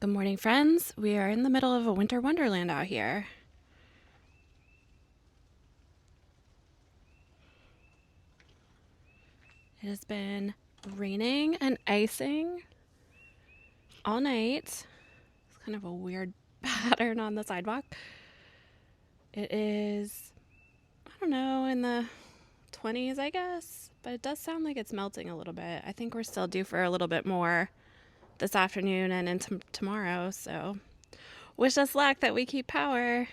Good morning, friends. We are in the middle of a winter wonderland out here. It has been raining and icing all night. It's kind of a weird pattern on the sidewalk. It is, I don't know, in the 20s, I guess, but it does sound like it's melting a little bit. I think we're still due for a little bit more this afternoon and into tomorrow, so wish us luck that we keep power.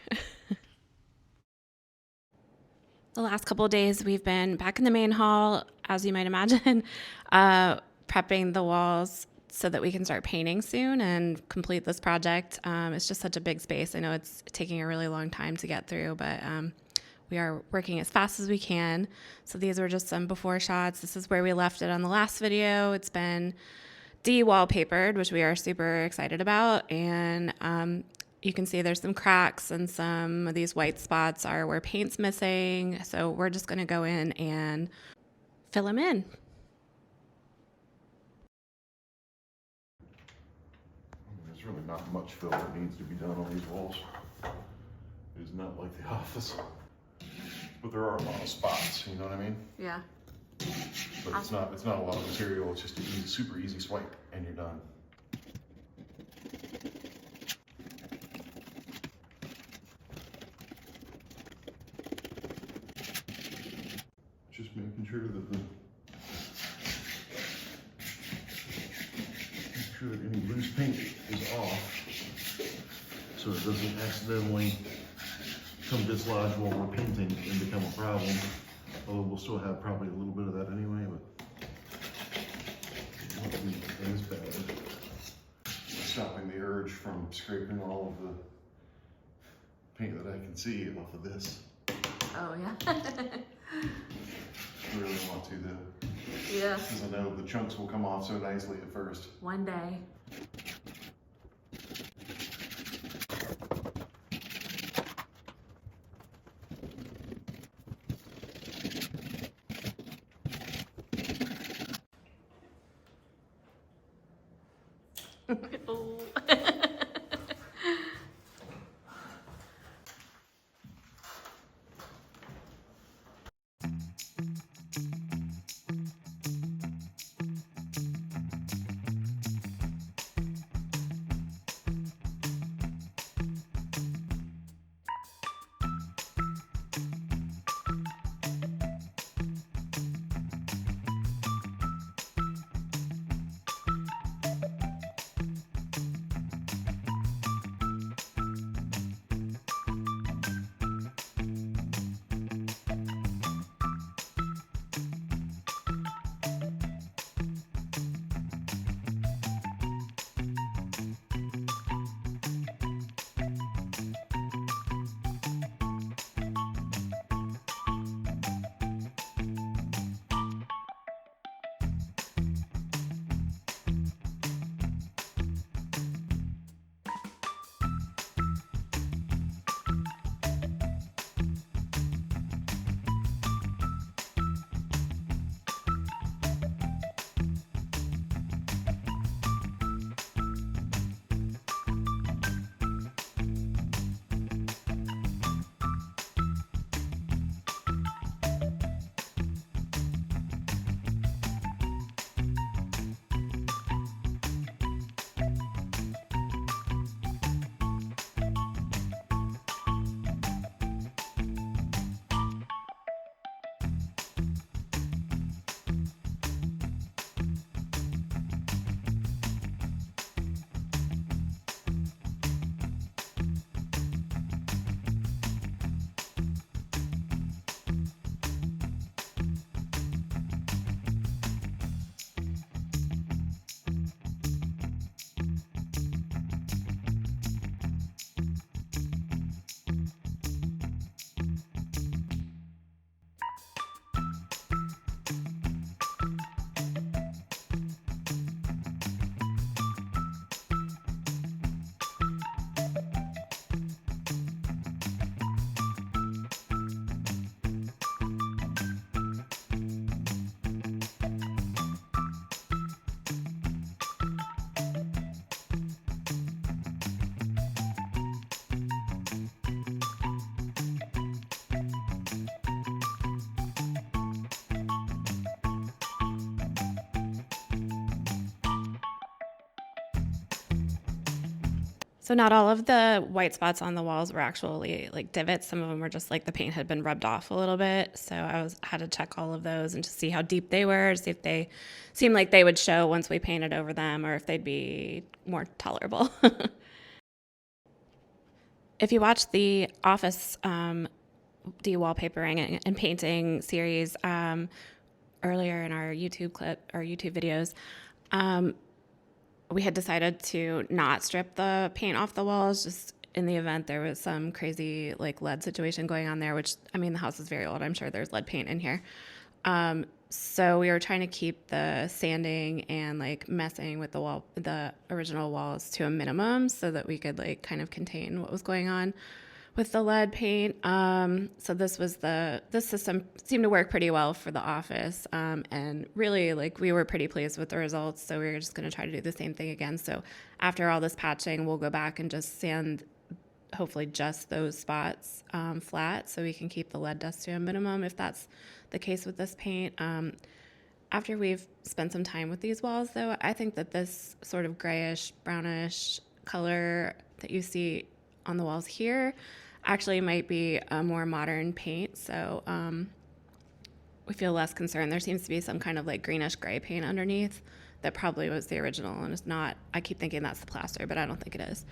The last couple of days, we've been back in the main hall, as you might imagine, prepping the walls so that we can start painting soon and complete this project. It's just such a big space. I know it's taking a really long time to get through, but we are working as fast as we can. So these were just some before shots. This is where we left it on the last video. It's been de-wallpapered, which we are super excited about, and you can see there's some cracks and some of these white spots are where paint's missing. So we're just going to go in and fill them in. There's really not much fill that needs to be done on these walls. It is not like the office. But there are a lot of spots, you know what I mean? Yeah. But it's not a lot of material, it's just a super easy swipe and you're done. Just making sure that any loose paint is off so it doesn't accidentally come dislodge while we're painting and become a problem. Although we'll still have probably a little bit of that anyway, but it won't be as bad. Stopping the urge from scraping all of the paint that I can see off of this. Oh, yeah. I really want to though. Yeah. Because I know the chunks will come off so nicely at first. One day. Oh. So not all of the white spots on the walls were actually like divots. Some of them were just like the paint had been rubbed off a little bit. So had to check all of those and to see how deep they were, to see if they seemed like they would show once we painted over them or if they'd be more tolerable. If you watch the Office de-wallpapering and painting series earlier in our YouTube videos, we had decided to not strip the paint off the walls just in the event there was some crazy like lead situation going on there, which, I mean, the house is very old. I'm sure there's lead paint in here. So we were trying to keep the sanding and like messing with the original walls to a minimum so that we could like kind of contain what was going on with the lead paint. So this system seemed to work pretty well for the office. And really like we were pretty pleased with the results. So we were just going to try to do the same thing again. So after all this patching, we'll go back and just sand hopefully just those spots flat so we can keep the lead dust to a minimum if that's the case with this paint. After we've spent some time with these walls though, I think that this sort of grayish, brownish color that you see on the walls here actually might be a more modern paint. So we feel less concerned. There seems to be some kind of like greenish gray paint underneath that probably was the original and it's not. I keep thinking that's the plaster, but I don't think it is.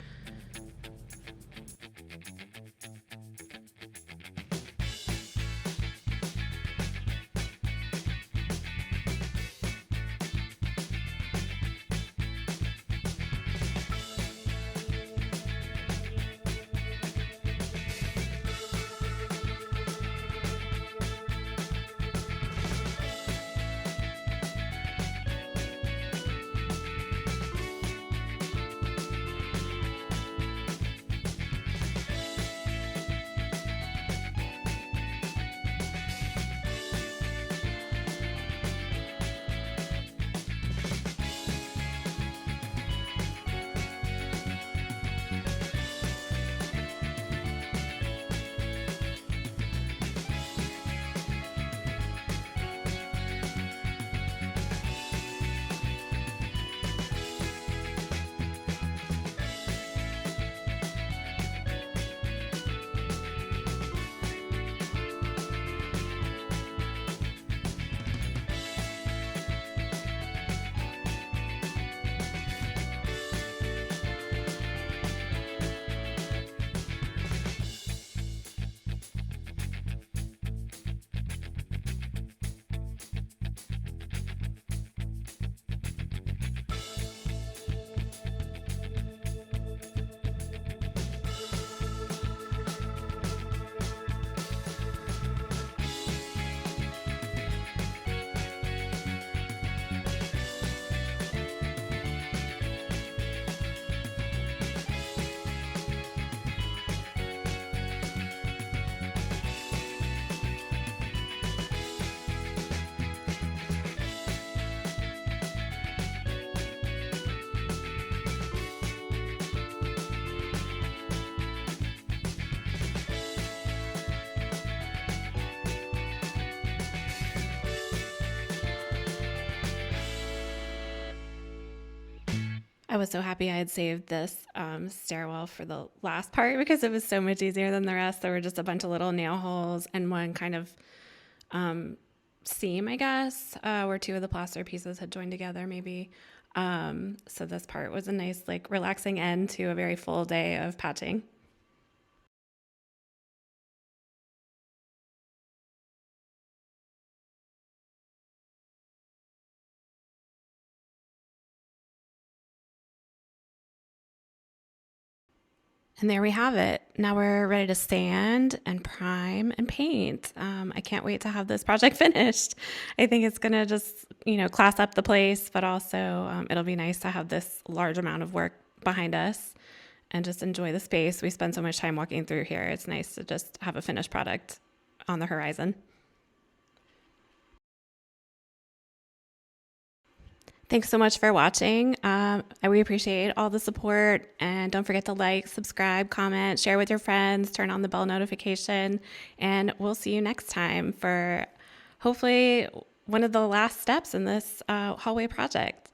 I was so happy I had saved this stairwell for the last part because it was so much easier than the rest. There were just a bunch of little nail holes and one kind of seam, I guess, where two of the plaster pieces had joined together maybe. So this part was a nice, like, relaxing end to a very full day of patching. And there we have it. Now we're ready to sand and prime and paint. I can't wait to have this project finished. I think it's gonna just, class up the place, but also it'll be nice to have this large amount of work behind us and just enjoy the space. We spend so much time walking through here. It's nice to just have a finished product on the horizon. Thanks so much for watching. We appreciate all the support, and don't forget to like, subscribe, comment, share with your friends, turn on the bell notification, and we'll see you next time for hopefully one of the last steps in this hallway project.